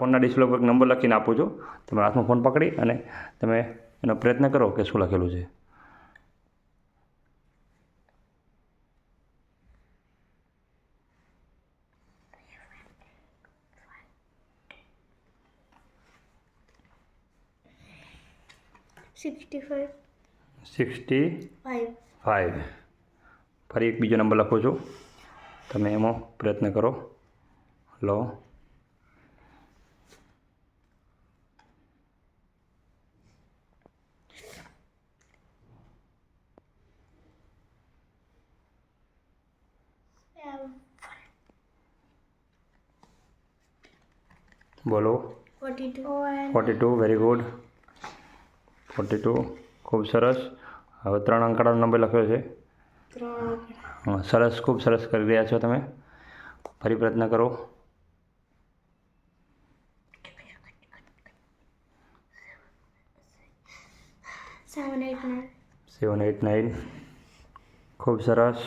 ફોનના ડિસ્પ્લે પર નંબર લખીને આપું છું. તમારા હાથમાં ફોન પકડી અને તમે એનો પ્રયત્ન કરો કે શું લખેલું છે. $65. 65. ફરી એક બીજો નંબર લખું છું. તમે એમાં પ્રયત્ન કરો. લો. બોલો. 42. Very good. 42. ખૂબ સરસ. હવે 3 અંકડાનો નંબર લખ્યો છે. સરસ, ખૂબ સરસ કરી રહ્યા છો તમે. ફરી પ્રયત્ન કરો. 789. 789. ખૂબ સરસ.